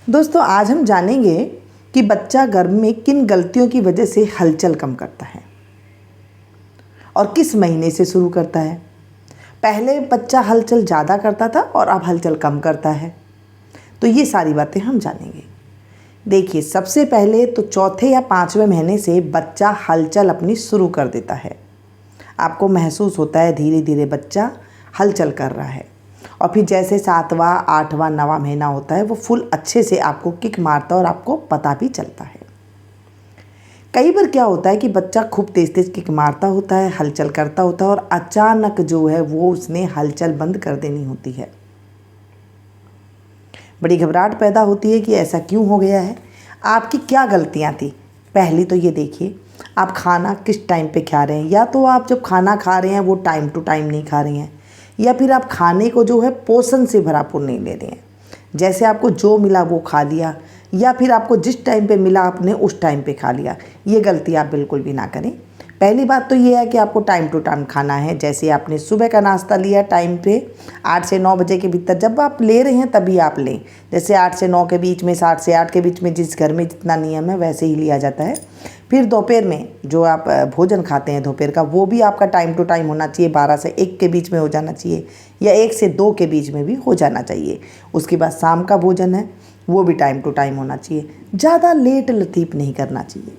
दोस्तों, आज हम जानेंगे कि बच्चा गर्भ में किन गलतियों की वजह से हलचल कम करता है और किस महीने से शुरू करता है। पहले बच्चा हलचल ज़्यादा करता था और अब हलचल कम करता है। तो ये सारी बातें हम जानेंगे। देखिए, सबसे पहले तो चौथे या पाँचवें महीने से बच्चा हलचल अपनी शुरू कर देता है। आपको महसूस होता है धीरे धीरे बच्चा हलचल कर रहा है, और फिर जैसे 7वां 8वां 9वां महीना होता है वो फुल अच्छे से आपको किक मारता है और आपको पता भी चलता है। कई बार क्या होता है कि बच्चा खूब तेज़ तेज़ किक मारता होता है, हलचल करता होता है, और अचानक जो है वो उसने हलचल बंद कर देनी होती है। बड़ी घबराहट पैदा होती है कि ऐसा क्यों हो गया है, आपकी क्या गलतियाँ थी। पहली तो ये देखिए, आप खाना किस टाइम पे खा रहे हैं। या तो आप जब खाना खा रहे हैं वो टाइम टू टाइम नहीं खा रहे हैं, या फिर आप खाने को जो है पोषण से भरपूर नहीं ले रहे हैं। जैसे आपको जो मिला वो खा लिया, या फिर आपको जिस टाइम पे मिला आपने उस टाइम पे खा लिया। ये गलती आप बिल्कुल भी ना करें। पहली बात तो ये है कि आपको टाइम टू टाइम खाना है। जैसे आपने सुबह का नाश्ता लिया टाइम पे 8 से 9 बजे के भीतर, जब आप ले रहे हैं तभी आप लें। जैसे 8 से 9 के बीच में, 7 से 8 के बीच में, जिस घर में जितना नियम है वैसे ही लिया जाता है। फिर दोपहर में जो आप भोजन खाते हैं दोपहर का, वो भी आपका टाइम टू टाइम होना चाहिए। 12 से 1 के बीच में हो जाना चाहिए, या 1 से 2 के बीच में भी हो जाना चाहिए। उसके बाद शाम का भोजन है वो भी टाइम टू टाइम होना चाहिए। ज़्यादा लेट लतीफ़ नहीं करना चाहिए।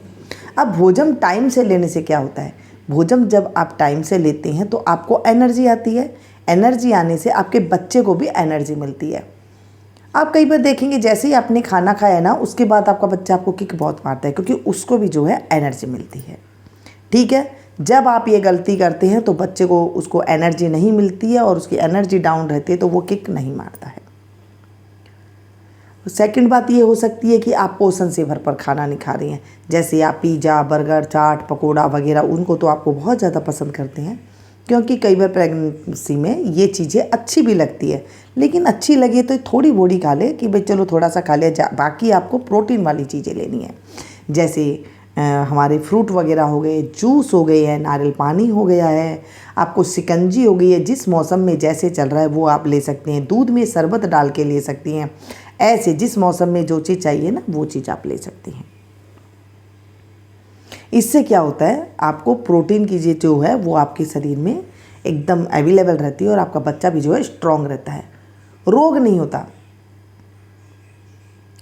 अब भोजन टाइम से लेने से क्या होता है, भोजन जब आप टाइम से लेते हैं तो आपको एनर्जी आती है। एनर्जी आने से आपके बच्चे को भी एनर्जी मिलती है। आप कई बार देखेंगे जैसे ही आपने खाना खाया ना, उसके बाद आपका बच्चा आपको किक बहुत मारता है, क्योंकि उसको भी जो है एनर्जी मिलती है। ठीक है, जब आप ये गलती करते हैं तो बच्चे को उसको एनर्जी नहीं मिलती है और उसकी एनर्जी डाउन रहती है, तो वो किक नहीं मारता है। सेकंड बात ये हो सकती है कि आप पोषण से भरपूर खाना नहीं खा रही हैं। जैसे आप पिज़्ज़ा, बर्गर, चाट, पकोड़ा वगैरह, उनको तो आपको बहुत ज़्यादा पसंद करते हैं, क्योंकि कई बार प्रेगनेंसी में ये चीज़ें अच्छी भी लगती है। लेकिन अच्छी लगे तो थोड़ी बॉडी खा ले कि भाई चलो थोड़ा सा खा लिया, बाकी आपको प्रोटीन वाली चीज़ें लेनी है। जैसे हमारे फ्रूट वगैरह हो गए, जूस हो गए हैं, नारियल पानी हो गया है, आपको शिकंजी हो गई है। जिस मौसम में जैसे चल रहा है वो आप ले सकते हैं। दूध में शरबत डाल के ले सकती हैं। ऐसे जिस मौसम में जो चीज़ चाहिए ना वो चीज़ आप ले सकती हैं। इससे क्या होता है, आपको प्रोटीन की चीज़ जो है वो आपके शरीर में एकदम अवेलेबल रहती है, और आपका बच्चा भी जो है स्ट्रॉन्ग रहता है, रोग नहीं होता।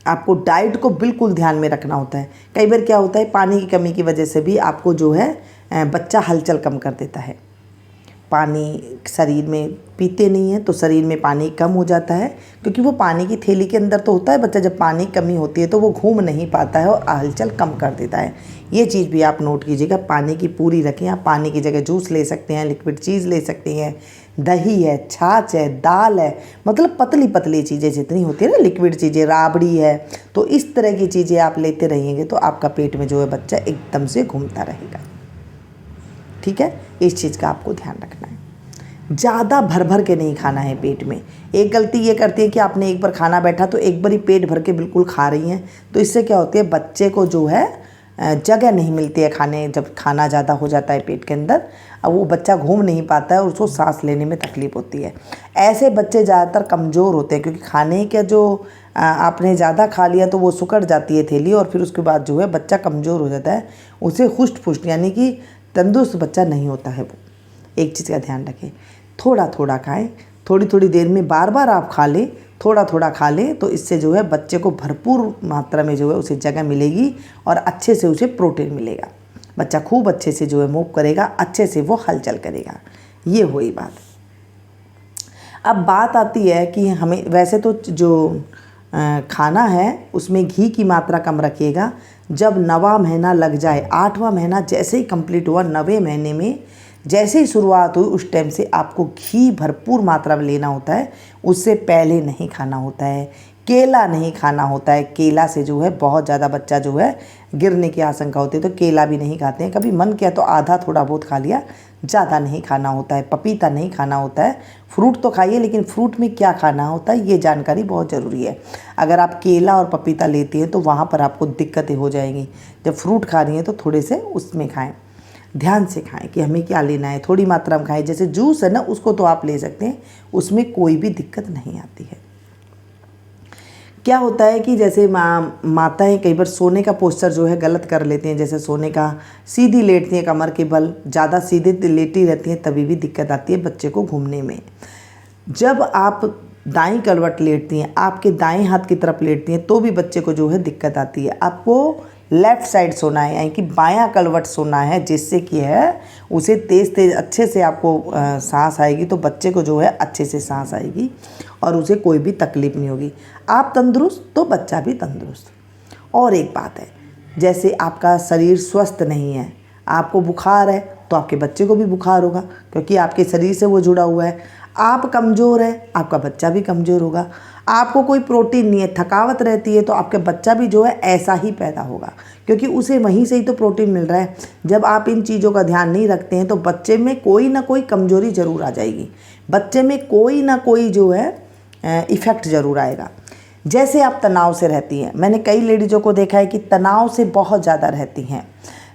आपको डाइट को बिल्कुल ध्यान में रखना होता है। कई बार क्या होता है, पानी की कमी की वजह से भी आपको जो है बच्चा हलचल कम कर देता है। पानी शरीर में पीते नहीं हैं तो शरीर में पानी कम हो जाता है, क्योंकि वो पानी की थैली के अंदर तो होता है। बच्चा जब पानी की कमी होती है तो वो घूम नहीं पाता है और हलचल कम कर देता है। ये चीज़ भी आप नोट कीजिएगा, पानी की पूरी रखें। आप पानी की जगह जूस ले सकते हैं, लिक्विड चीज़ ले सकते हैं, दही है, छाछ है, दाल है, मतलब पतली पतली चीज़ें जितनी होती है ना, लिक्विड चीज़ें, राबड़ी है, तो इस तरह की चीज़ें आप लेते रहेंगे तो आपका पेट में जो है बच्चा एकदम से घूमता रहेगा। ठीक है, इस चीज़ का आपको ध्यान रखना है। ज़्यादा भर भर के नहीं खाना है पेट में। एक गलती ये करती है कि आपने एक बार खाना बैठा तो एक बार ही पेट भर के बिल्कुल खा रही हैं, तो इससे क्या होती है, बच्चे को जो है जगह नहीं मिलती है खाने। जब खाना ज़्यादा हो जाता है पेट के अंदर, अब वो बच्चा घूम नहीं पाता है और उसको सांस लेने में तकलीफ़ होती है। ऐसे बच्चे ज़्यादातर कमज़ोर होते हैं, क्योंकि खाने के जो आपने ज़्यादा खा लिया तो वो सुकड़ जाती है थैली, और फिर उसके बाद जो है बच्चा कमज़ोर हो जाता है। उसे हुष्ट पुष्ट यानी कि तंदुरुस्त बच्चा नहीं होता है वो। एक चीज़ का ध्यान रखें, थोड़ा थोड़ा खाएं, थोड़ी थोड़ी देर में बार बार आप खा लें, थोड़ा थोड़ा खा लें, तो इससे जो है बच्चे को भरपूर मात्रा में जो है उसे जगह मिलेगी और अच्छे से उसे प्रोटीन मिलेगा। बच्चा खूब अच्छे से जो है मूव करेगा, अच्छे से वो हलचल करेगा। ये हुई बात। अब बात आती है कि हमें वैसे तो जो खाना है उसमें घी की मात्रा कम रखिएगा। जब 9वां महीना लग जाए, 8वां महीना जैसे ही कंप्लीट हुआ, 9वें महीने में जैसे ही शुरुआत हुई उस टाइम से आपको घी भरपूर मात्रा में लेना होता है। उससे पहले नहीं खाना होता है। केला नहीं खाना होता है। केला से जो है बहुत ज़्यादा बच्चा जो है गिरने की आशंका होती है, तो केला भी नहीं खाते हैं। कभी मन किया तो आधा थोड़ा बहुत खा लिया, ज़्यादा नहीं खाना होता है। पपीता नहीं खाना होता है। फ्रूट तो खाइए, लेकिन फ्रूट में क्या खाना होता है ये जानकारी बहुत ज़रूरी है। अगर आप केला और पपीता लेते हैं तो वहाँ पर आपको दिक्कतें हो जाएंगी। जब फ्रूट खा रही हैं तो थोड़े से उसमें खाएं, ध्यान से खाएं कि हमें क्या लेना है, थोड़ी मात्रा में खाएं। जैसे जूस है ना, उसको तो आप ले सकते हैं, उसमें कोई भी दिक्कत नहीं आती है। क्या होता है कि जैसे माताएं कई बार सोने का पोस्चर जो है गलत कर लेती हैं, जैसे सोने का सीधी लेटती हैं कमर के बल, ज़्यादा सीधे लेटी रहती हैं, तभी भी दिक्कत आती है बच्चे को घूमने में। जब आप दाईं करवट लेटती हैं, आपके दाएं हाथ की तरफ लेटती हैं, तो भी बच्चे को जो है दिक्कत आती है। आपको लेफ़्ट साइड सोना है, यानी कि बायां करवट सोना है, जिससे कि है उसे तेज़ अच्छे से आपको सांस आएगी, तो बच्चे को जो है अच्छे से सांस आएगी और उसे कोई भी तकलीफ़ नहीं होगी। आप तंदुरुस्त तो बच्चा भी तंदुरुस्त। और एक बात है, जैसे आपका शरीर स्वस्थ नहीं है, आपको बुखार है, तो आपके बच्चे को भी बुखार होगा, क्योंकि आपके शरीर से वो जुड़ा हुआ है। आप कमज़ोर है, आपका बच्चा भी कमज़ोर होगा। आपको कोई प्रोटीन नहीं है, थकावट रहती है, तो आपके बच्चा भी जो है ऐसा ही पैदा होगा, क्योंकि उसे वहीं से ही तो प्रोटीन मिल रहा है। जब आप इन चीज़ों का ध्यान नहीं रखते हैं तो बच्चे में कोई ना कोई कमज़ोरी ज़रूर आ जाएगी, बच्चे में कोई ना कोई जो है इफ़ेक्ट ज़रूर आएगा। जैसे आप तनाव से रहती हैं, मैंने कई लेडीज़ों को देखा है कि तनाव से बहुत ज़्यादा रहती हैं।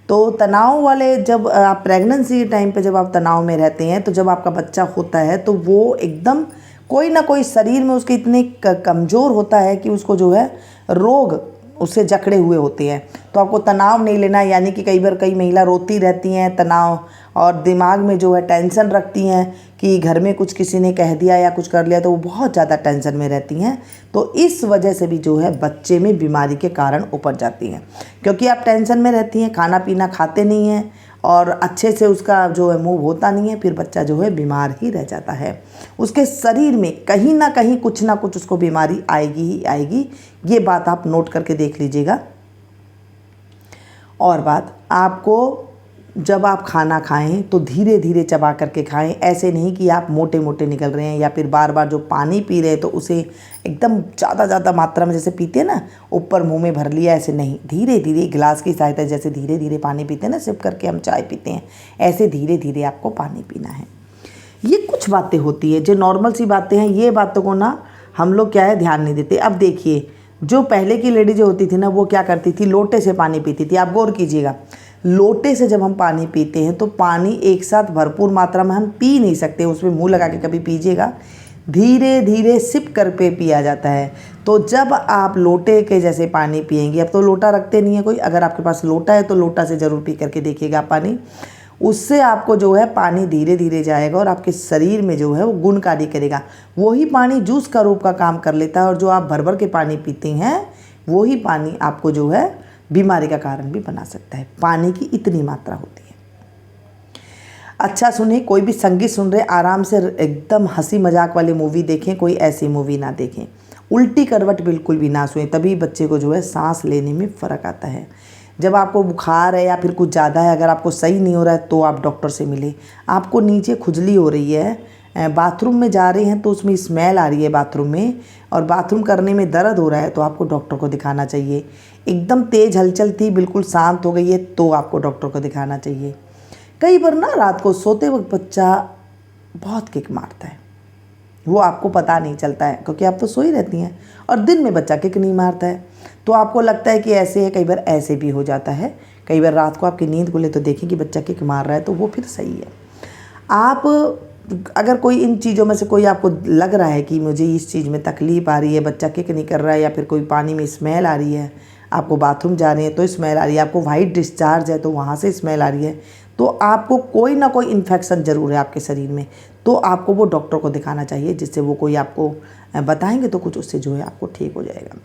तो तनाव वाले, जब आप प्रेगनेंसी के टाइम पे जब आप तनाव में रहते हैं, तो जब आपका बच्चा होता है तो वो एकदम कोई ना कोई शरीर में उसके इतने कमज़ोर होता है कि उसको जो है रोग उससे जकड़े हुए होते हैं। तो आपको तनाव नहीं लेना, यानी कि कई बार कई महिला रोती रहती हैं तनाव, और दिमाग में जो है टेंशन रखती हैं कि घर में कुछ किसी ने कह दिया या कुछ कर लिया, तो वो बहुत ज़्यादा टेंशन में रहती हैं। तो इस वजह से भी जो है बच्चे में बीमारी के कारण उपज जाती हैं, क्योंकि आप टेंशन में रहती हैं, खाना पीना खाते नहीं हैं और अच्छे से उसका जो है मूव होता नहीं है, फिर बच्चा जो है बीमार ही रह जाता है। उसके शरीर में कहीं ना कहीं कुछ ना कुछ उसको बीमारी आएगी ही आएगी। ये बात आप नोट करके देख लीजिएगा। और बात, आपको जब आप खाना खाएं तो धीरे धीरे चबा करके खाएं, ऐसे नहीं कि आप मोटे मोटे निकल रहे हैं, या फिर बार बार जो पानी पी रहे हैं तो उसे एकदम ज़्यादा मात्रा में जैसे पीते हैं ना, ऊपर मुंह में भर लिया, ऐसे नहीं। धीरे धीरे गिलास की सहायता, जैसे धीरे धीरे पानी पीते हैं ना, सिप करके हम चाय पीते हैं, ऐसे धीरे धीरे आपको पानी पीना है। ये कुछ बातें होती है जो नॉर्मल सी बातें हैं, ये बातों को ना हम लोग क्या है ध्यान नहीं देते। अब देखिए, जो पहले की लेडी जो होती थी ना, वो क्या करती थी, लोटे से पानी पीती थी। आप गौर कीजिएगा, लोटे से जब हम पानी पीते हैं तो पानी एक साथ भरपूर मात्रा में हम पी नहीं सकते, उसमें मुंह लगा के कभी पीजिएगा, धीरे धीरे सिप कर पे पिया जाता है। तो जब आप लोटे के जैसे पानी पिएंगे, अब तो लोटा रखते नहीं है कोई, अगर आपके पास लोटा है तो लोटा से ज़रूर पी करके देखिएगा पानी, उससे आपको जो है पानी धीरे धीरे जाएगा और आपके शरीर में जो है वो गुणकारी करेगा। वही पानी जूस का रूप का काम कर लेता है, और जो आप भर भर के पानी पीते हैं वही पानी आपको जो है बीमारी का कारण भी बना सकता है। पानी की इतनी मात्रा होती है। अच्छा सुनिए, कोई भी संगीत सुन रहे आराम से एकदम हंसी मजाक वाली मूवी देखें, कोई ऐसी मूवी ना देखें। उल्टी करवट बिल्कुल भी ना सोएं, तभी बच्चे को जो है सांस लेने में फ़र्क आता है। जब आपको बुखार है या फिर कुछ ज़्यादा है, अगर आपको सही नहीं हो रहा है तो आप डॉक्टर से मिलें। आपको नीचे खुजली हो रही है, बाथरूम में जा रहे हैं तो उसमें स्मेल आ रही है बाथरूम में, और बाथरूम करने में दर्द हो रहा है, तो आपको डॉक्टर को दिखाना चाहिए। एकदम तेज़ हलचल थी, बिल्कुल शांत हो गई है, तो आपको डॉक्टर को दिखाना चाहिए। कई बार ना रात को सोते वक्त बच्चा बहुत किक मारता है, वो आपको पता नहीं चलता है, क्योंकि आप तो सोई रहती हैं, और दिन में बच्चा किक नहीं मारता है, तो आपको लगता है कि ऐसे है। कई बार ऐसे भी हो जाता है, कई बार रात को आपकी नींद खुले तो देखें कि बच्चा किक मार रहा है, तो वो फिर सही है। आप अगर कोई इन चीज़ों में से कोई आपको लग रहा है कि मुझे इस चीज़ में तकलीफ़ आ रही है, बच्चा किक नहीं कर रहा है, या फिर कोई पानी में स्मेल आ रही है, आपको बाथरूम जा रहे हैं तो स्मेल आ रही है, आपको वाइट डिस्चार्ज है तो वहाँ से स्मेल आ रही है, तो आपको कोई ना कोई इन्फेक्शन ज़रूर है आपके शरीर में, तो आपको वो डॉक्टर को दिखाना चाहिए, जिससे वो कोई आपको बताएंगे तो कुछ उससे जो है आपको ठीक हो जाएगा।